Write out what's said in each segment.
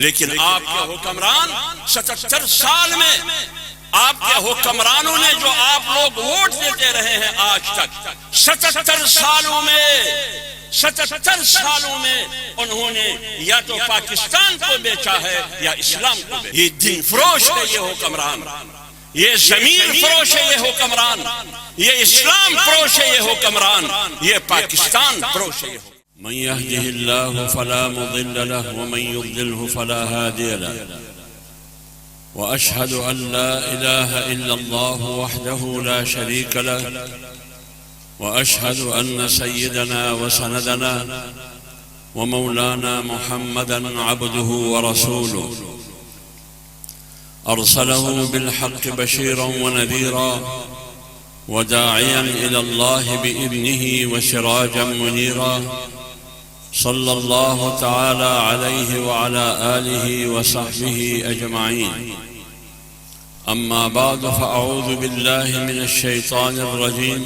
لیکن آپ کے حکمران 77 سال میں آپ کے حکمرانوں نے جو آپ لوگ ووٹ دیتے رہے ہیں آج تک 77 سالوں میں انہوں نے یا تو پاکستان کو بیچا ہے یا اسلام کو بیچا. یہ دین فروش ہے یہ حکمران، یہ زمین فروش ہے یہ حکمران، یہ اسلام فروش ہے یہ حکمران، یہ پاکستان فروش ہے. من يهده الله فلا مضل له ومن يضلله فلا هادي له وأشهد أن لا إله إلا الله وحده لا شريك له وأشهد أن سيدنا وسندنا ومولانا محمدا عبده ورسوله أرسله بالحق بشيرا ونذيرا وداعيا إلى الله بإذنه وسراجا منيرا صلى الله تعالى عليه وعلى آله وصحبه أجمعين. أما بعد فأعوذ بالله من الشيطان الرجيم.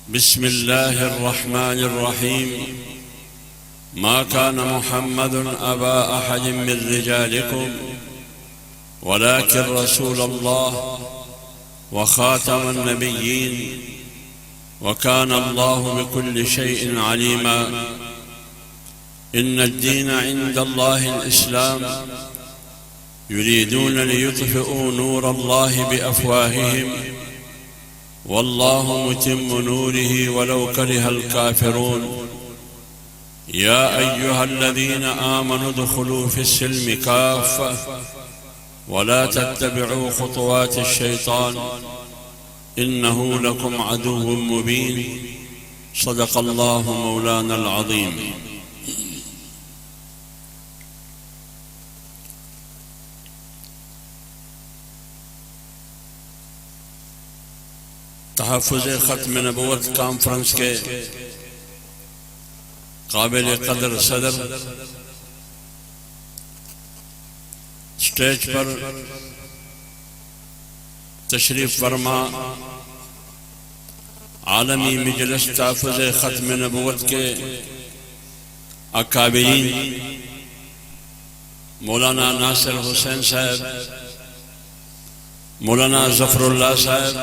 بسم الله الرحمن الرحيم. ما كان محمد أبا أحد من رجالكم ولكن رسول الله وخاتم النبيين وكان الله بكل شيء عليما. إن الدين عند الله الإسلام يريدون ليطفئوا نور الله بأفواههم والله متم نوره ولو كره الكافرون. يا أيها الذين آمنوا ادخلوا في السلم كافة ولا تتبعوا خطوات الشيطان إنه لكم عدو مبين. صدق الله مولانا العظيم. تحفظ ختم نبوت کانفرنس کے قابل قدر صدر سٹیج پر تشریف فرما عالمی مجلس تحفظ ختم نبوت کے اکابرین مولانا ناصر حسین صاحب، مولانا ظفر اللہ صاحب،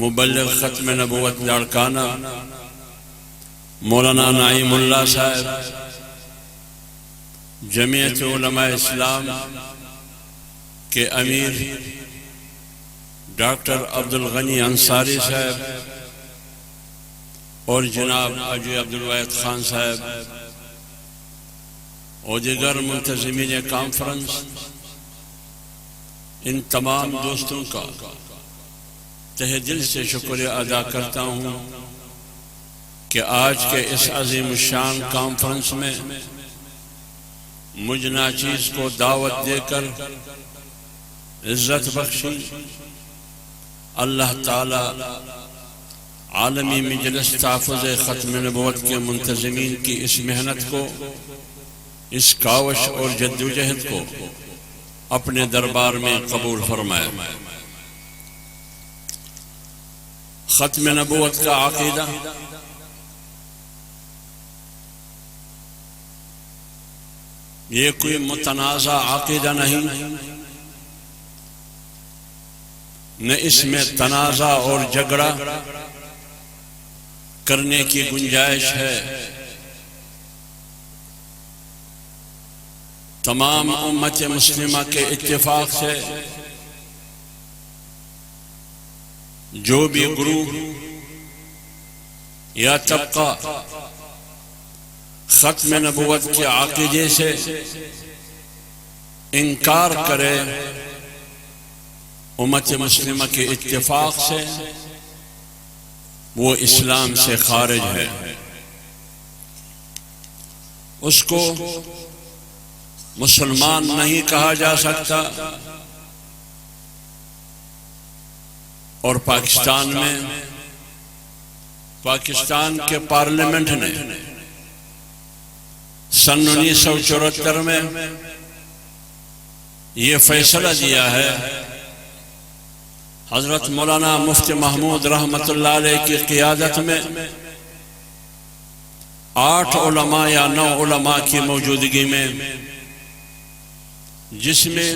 مبلغ ختم نبوت لاڑکانہ مولانا نعیم اللہ صاحب، جمعیت علماء اسلام کے امیر ڈاکٹر عبدالغنی انصاری صاحب اور جناب حاجی عبدالواحد خان صاحب اور دیگر منتظمین کانفرنس، ان تمام دوستوں کا تہ دل سے شکریہ ادا کرتا ہوں کہ آج کے اس عظیم الشان کانفرنس میں مجھ ناچیز کو دعوت دے کر عزت بخشی. اللہ تعالی عالمی مجلس تحفظ ختم نبوت کے منتظمین کی اس محنت کو، اس کاوش اور جدوجہد کو اپنے دربار میں قبول فرمائے. ختم نبوت کا عقیدہ یہ کوئی متنازع عقیدہ نہیں، نہ اس میں تنازع اور جھگڑا کرنے کی گنجائش ہے. تمام امت مسلمہ کے اتفاق سے جو بھی گروہ یا طبقہ ختم نبوت کے عقیدے سے انکار کرے، امت مسلمہ کے اتفاق سے وہ اسلام سے خارج ہے. اس کو مسلمان نہیں کہا جا سکتا. اور پاکستان کے پارلیمنٹ نے سن 1974 میں یہ فیصلہ دیا ہے، حضرت مولانا مفتی محمود رحمت اللہ علیہ کی قیادت میں 8 علماء یا 9 علماء کی موجودگی میں، جس میں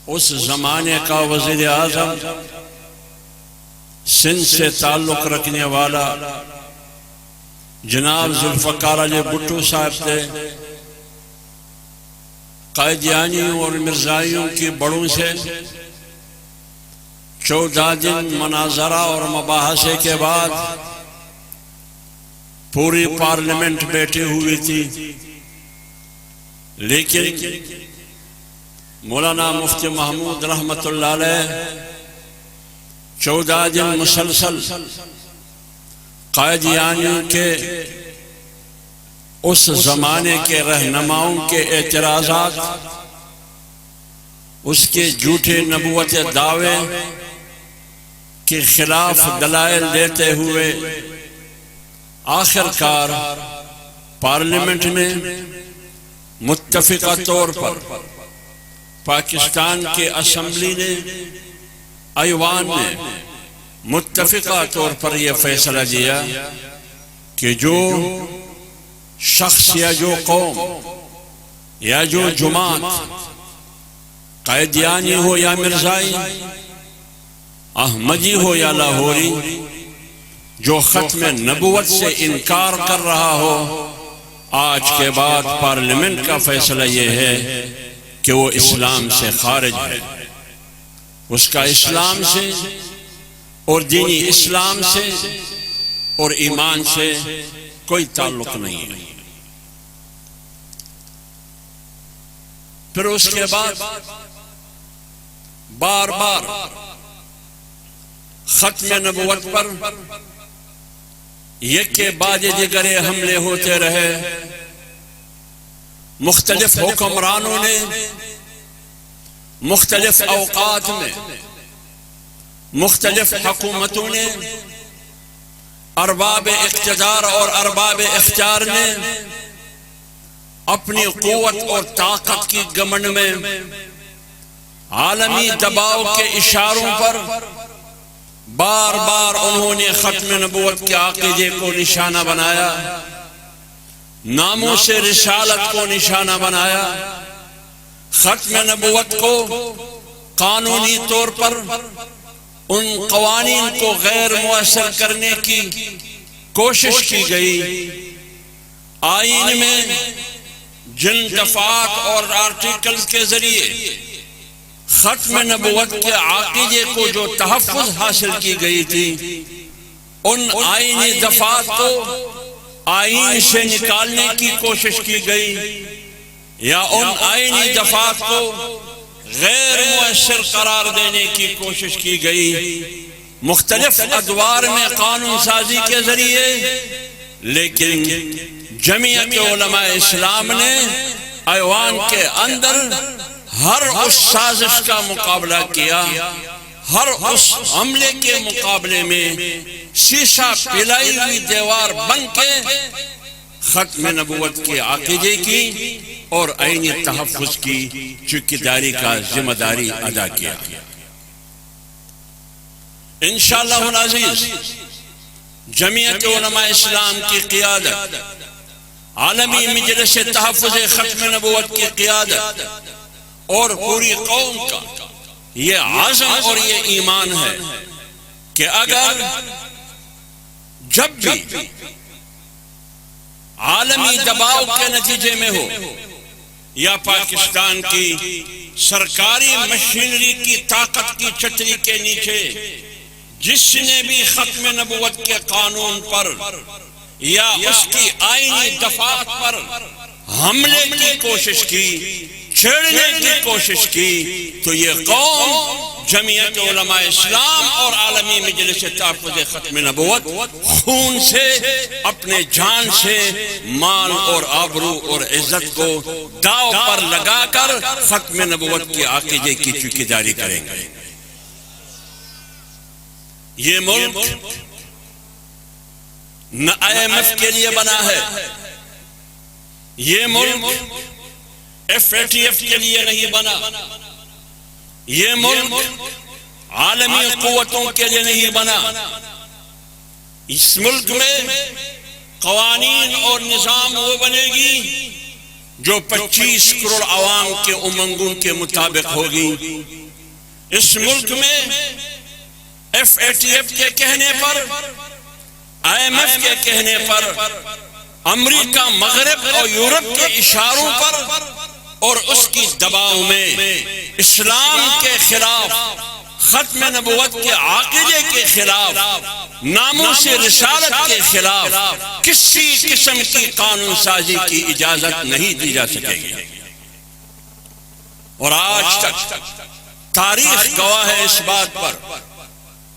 اس زمانے کا وزیر اعظم، سندھ سے تعلق رکھنے والا جناب ذوالفقار علی بھٹو صاحب تھے، قادیانیوں اور مرزائیوں کی بڑوں سے 14 دن مناظرہ اور مباحثے کے بعد پوری پارلیمنٹ بیٹھی ہوئی تھی، لیکن مولانا مفتی محمود رحمت اللہ علیہ 14 دن مسلسل قادیانیوں کے اس زمانے کے رہنماؤں کے اعتراضات، اس کے جھوٹے نبوت دعوے کے خلاف دلائل دیتے ہوئے آخرکار پارلیمنٹ میں متفقہ طور پر پاکستان کے اسمبلی نے، ایوان نے متفقہ طور پر یہ فیصلہ دیا کہ جو شخص یا جو قوم یا جو جماعت قادیانی ہو یا مرزائی، احمدی ہو یا لاہوری، جو ختم نبوت سے انکار کر رہا ہو، آج کے بعد پارلیمنٹ کا فیصلہ یہ ہے کہ وہ اسلام سے خارج ہے، اس کا اسلام سے اور دینی اسلام سے اور ایمان سے کوئی تعلق نہیں ہے۔ پھر اس کے بعد بار بار ختم نبوت پر یک کے بعد دیگر حملے ہوتے رہے، مختلف حکمرانوں نے مختلف اوقات میں، مختلف حکومتوں نے، ارباب اقتدار اور ارباب اختیار نے اپنی قوت اور طاقت کی گمنڈ میں عالمی دباؤ کے اشاروں پر بار بار انہوں نے ختم نبوت کے عقیدے کو نشانہ بنایا، ناموس رسالت کو نشانہ بنایا، ختم نبوت کو قانونی طور پر ان قوانین کو غیر مؤثر کرنے کی کوشش کی گئی۔ آئین میں جن دفعات اور آرٹیکلز کے ذریعے ختم نبوت کے عقیدے کو جو تحفظ حاصل کی گئی تھی، ان آئینی دفعات کو آئین سے نکالنے کی کوشش کی گئی، یا ان آئینی دفعات کو غیر مؤثر قرار دینے کی کوشش کی گئی مختلف ادوار میں قانون سازی کے ذریعے۔ لیکن جمعیت علماء اسلام نے ایوان کے اندر ہر اس سازش کا مقابلہ کیا، ہر اس حملے کے مقابلے میں شیشہ پلائی ہوئی دیوار بن کے ختم نبوت کے عقیدے کی اور آئینی تحفظ کی چوکیداری کا ذمہ داری ادا کیا۔ انشاءاللہ العزیز جمعیت علماء اسلام کی قیادت، عالمی مجلس تحفظ ختم نبوت کی قیادت اور پوری قوم کا یہ عزم اور یہ ایمان ہے کہ اگر جب بھی عالمی دباؤ کے نتیجے میں ہو یا پاکستان کی سرکاری مشینری کی طاقت کی چھتری کے نیچے جس نے بھی ختم نبوت کے قانون پر یا اس کی آئینی دفعات پر حملے کی کوشش کی، چھیڑنے کی کوشش کی، تو یہ قوم جمعیت علماء اسلام اور عالمی مجلس تحفظ ختم نبوت خون سے، اپنے جان سے، مال اور آبرو اور عزت کو داؤ پر لگا کر ختم نبوت کے عقیدے کی چوکیداری کریں گے۔ یہ ملک نہ IMF کے لیے بنا ہے، یہ ملک FATF کے لیے نہیں بنا، یہ ملک عالمی قوتوں کے لیے نہیں بنا۔ اس ملک میں قوانین اور نظام وہ بنے گی جو 25 کروڑ عوام کے امنگوں کے مطابق ہوگی۔ اس ملک میں FATF کے کہنے پر، IMF کے کہنے پر، امریکہ، مغرب اور یورپ کے اشاروں پر اور اس کی دباؤ میں اسلام کے خلاف، ختم نبوت کے عقیدے کے خلاف، ناموس رسالت کے خلاف کسی قسم کی قانون سازی کی اجازت نہیں دی جا سکے گی۔ اور آج تک تاریخ گواہ ہے اس بات پر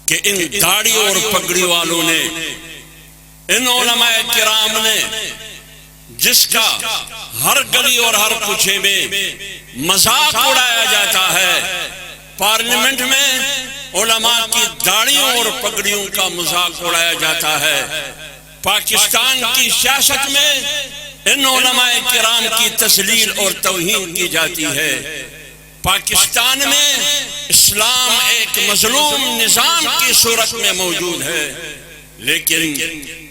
کہ ان داڑھی اور پگڑی والوں نے، ان علماء کرام نے، جس کا ہر گلی اور ہر کوچے میں مذاق اڑایا جاتا ہے، پارلیمنٹ میں علماء کی داڑھیوں اور پگڑیوں کا مذاق اڑایا جاتا ہے، پاکستان کی سیاست میں ان علماء کرام کی تسلیل اور توہین کی جاتی ہے۔ پاکستان میں اسلام ایک مظلوم نظام کی صورت میں موجود ہے، لیکن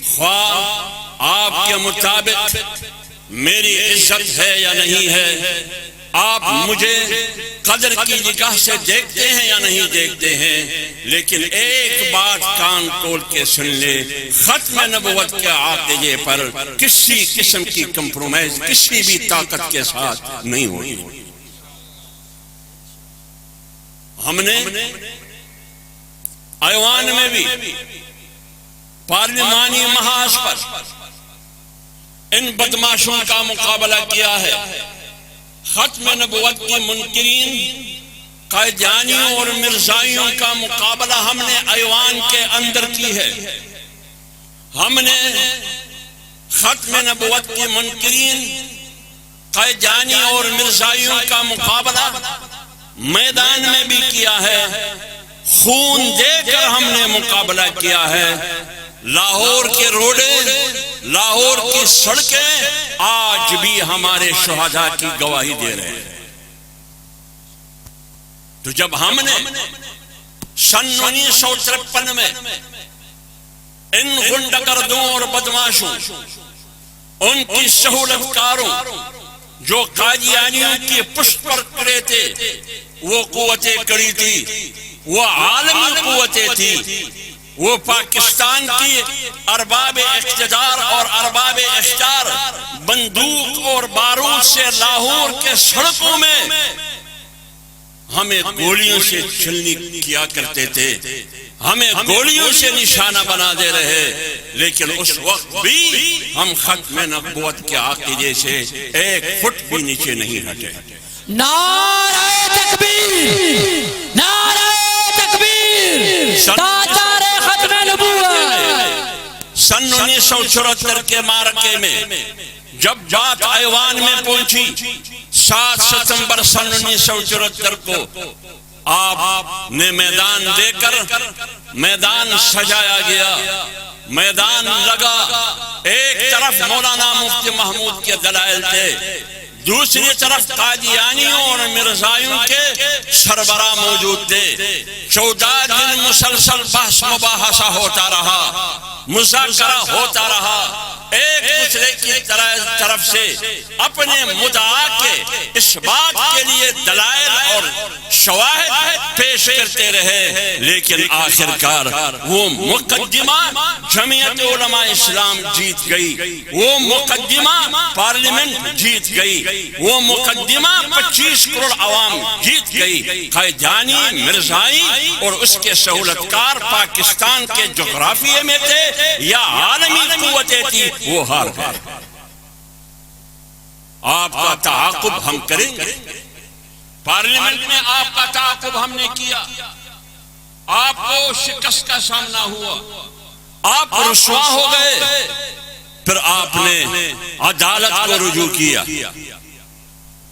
خواہ آپ کے مطابق میری عزت ہے یا نہیں ہے، آپ مجھے قدر کی نگاہ سے دیکھتے ہیں یا نہیں دیکھتے ہیں، لیکن ایک بات کان کھول کے سن لے، ختم نبوت کے عقیدے پر کسی قسم کی کمپرومائز کسی بھی طاقت کے ساتھ نہیں ہوگی۔ ہم نے ایوان میں بھی پارلیمانی محاذ پر ان بدماشوں کا مقابلہ کیا ہے۔ ختم نبوت کی منکرین، قائدیانیوں اور مرزائیوں کا مقابلہ ہم نے ایوان کے اندر کی ہے۔ ہم نے ختم نبوت کی منکرین، قائدیانی اور مرزائیوں کا مقابلہ میدان میں بھی کیا ہے، خون دے کر ہم نے مقابلہ کیا ہے۔ لاہور کے روڈے، لاہور کی سڑکیں آج بھی ہمارے شہداء کی گواہی دے رہے ہیں۔ تو جب ہم نے سن 1953 میں ان غنڈگردوں اور بدماشوں، ان کی سہولت کاروں جو قادیانیوں کی پشت پر کھڑے تھے، وہ قوتیں کڑی تھی، وہ عالمی قوتیں تھی، وہ پاکستان کی ارباب اقتدار اور ارباب اختیار بندوق اور بارود سے لاہور کے سڑکوں میں ہمیں گولیوں سے چھلنی کیا کرتے تھے، ہمیں گولیوں سے نشانہ بنا دے رہے، لیکن اس وقت بھی ہم ختم نبوت کے عقیدے سے ایک فٹ بھی نیچے نہیں ہٹے۔ نعرہ تکبیر، نعرہ تکبیر، تاجدار ختم نبوت۔ سن 1974 کے معرکے میں جب بات ایوان میں پہنچی، 7 ستمبر سن 1974 کو آپ نے میدان دے کر میدان سجایا گیا، میدان لگا۔ ایک طرف مولانا مفتی محمود کے دلائل تھے، دوسری طرف قادیانیوں اور مرزائیوں کے سربراہ موجود تھے۔ 14 دن مسلسل بحث مباحثہ ہوتا رہا، مذاکرہ ہوتا رہا، ایک دوسرے کی طرف سے اپنے مدعا کے اس بات کے لیے دلائل اور شواہد پیش کرتے رہے، لیکن آخرکار وہ مقدمہ جمعیت علماء اسلام جیت گئی، وہ مقدمہ پارلیمنٹ جیت گئی، وہ مقدمہ 25 کروڑ عوام جیت گئی۔ قائدیانی، مرزائی اور اس کے سہولت کار پاکستان کے جغرافیے میں تھے یا عالمی قوتیں تھی، وہ ہار گئے۔ آپ کا تعاقب ہم کریں گے، پارلیمنٹ میں آپ کا تعاقب ہم نے کیا، آپ کو شکست کا سامنا ہوا، آپ رسوا ہو گئے، پھر آپ نے عدالت کو رجوع کیا،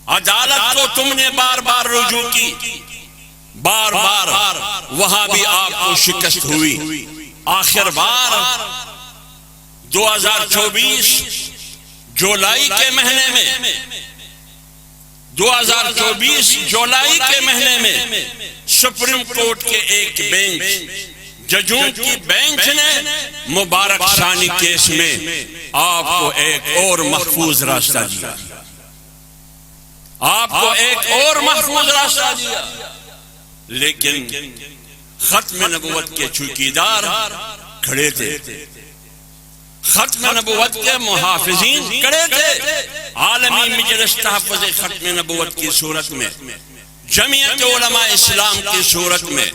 عدالت کو تم نے بار بار رجوع کی، بار بار وہاں بھی آپ کو شکست ہوئی۔ آخر بار 2024 جولائی کے مہینے میں 2024 جولائی کے مہینے میں سپریم کورٹ کے ایک بینچ ججوں کی بینچ نے مبارک ثانی کیس میں آپ کو ایک اور محفوظ راستہ دیا، آپ کو ایک اور محفوظ راستہ دیا، لیکن ختم نبوت کے چوکیدار کھڑے تھے، ختم نبوت کے محافظین کھڑے تھے۔ عالمی مجلس تحفظ ختم نبوت کی صورت میں، جمعیت علماء اسلام کی صورت میں،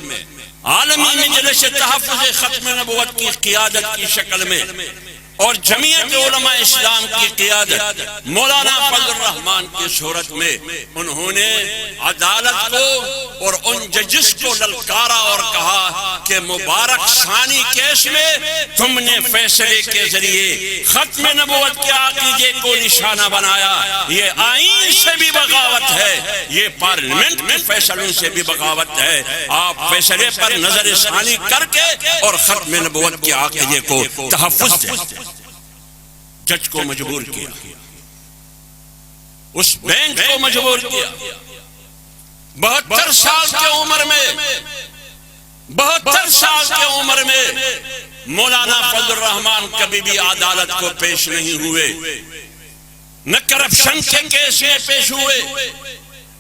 عالمی مجلس تحفظ ختم نبوت کی قیادت کی شکل میں، اور جمعیت علماء اسلام کی قیادت مولانا فضل الرحمان کی صورت میں انہوں نے عدالت کو اور ان ججز کو للکارا اور کہا کہ مبارک ثانی کیس میں تم نے فیصلے کے ذریعے ختم نبوت کے عقیدے کو نشانہ بنایا، یہ آئین سے بھی بغاوت ہے، یہ پارلیمنٹ کے فیصلوں سے بھی بغاوت ہے، آپ فیصلے پر نظر ثانی کر کے اور ختم نبوت کے عقیدے کو تحفظ دیں۔ جج کو مجبور کیا، اس بینچ کو مجبور کیا، 72 سال کی عمر میں، 72 سال کی عمر میں مولانا فضل الرحمان کبھی بھی عدالت کو پیش نہیں ہوئے، نہ کرپشن کے کیس میں پیش ہوئے،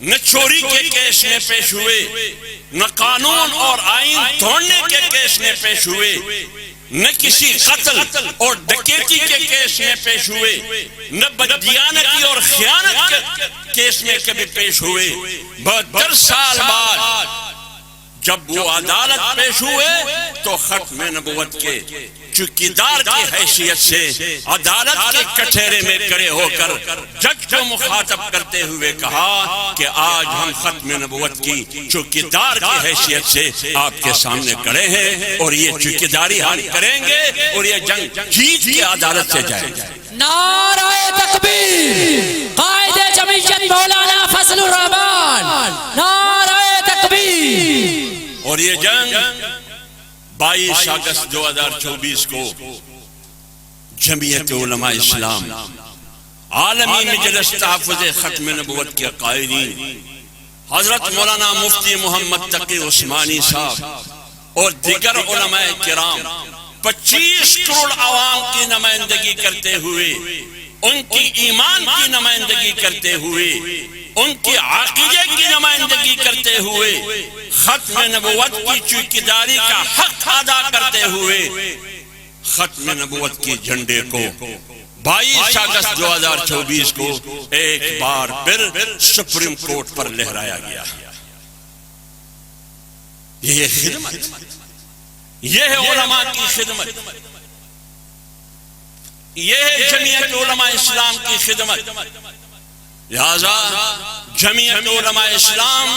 نہ چوری کے کیس میں پیش ہوئے، نہ قانون اور آئین توڑنے کے کیس میں پیش ہوئے، نہ کسی قتل اور ڈکیتی کے کیس میں پیش ہوئے، نہ بددیانتی اور خیانت کے کیس میں کبھی پیش ہوئے۔ 72 سال بعد جب وہ عدالت پیش ہوئے تو ختم نبوت کے چوکیدار کی حیثیت سے عدالت کے کٹہرے میں کھڑے ہو کر جج کو مخاطب کرتے ہوئے کہا کہ آج ہم ختم نبوت کی چوکیدار کی حیثیت سے آپ کے سامنے کھڑے ہیں، اور یہ چوکیداری ہم کریں گے اور یہ جنگ جیت کے عدالت سے جائے گا۔ نعرہ تکبیر، قائد جمعیت مولانا فضل الرحمان، نعرہ تکبیر۔ اور یہ جنگ 22 اگست 2024 کو جمعیت علماء اسلام، عالمی مجلس تحفظ ختم نبوت کے قائدین حضرت مولانا مفتی محمد تقی عثمانی صاحب اور دیگر علماء کرام 25 کروڑ عوام کی نمائندگی کرتے ہوئے، ان کی ایمان کی نمائندگی کرتے ہوئے، ان کی عقیدے کی نمائندگی کرتے ہوئے، ختم نبوت کی چوکیداری کا حق ادا کرتے ہوئے ختم نبوت کی جھنڈے کو 22 اگست 2024 کو ایک بار پھر سپریم کورٹ پر لہرایا گیا۔ یہ خدمت، یہ ہے علماء کی خدمت، یہ ہے جمعیت علماء اسلام کی خدمت۔ لہذا جمعیت علماء اسلام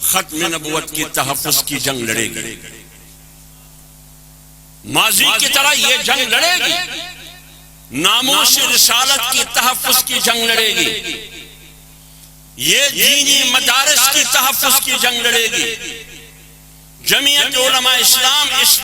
ختم نبوت کی تحفظ کی جنگ لڑے گی، ماضی کی طرح یہ جنگ لڑے گی، ناموس رسالت کی تحفظ کی جنگ لڑے گی، یہ دینی مدارس کی تحفظ کی جنگ لڑے گی۔ جمعیت علماء اسلام اس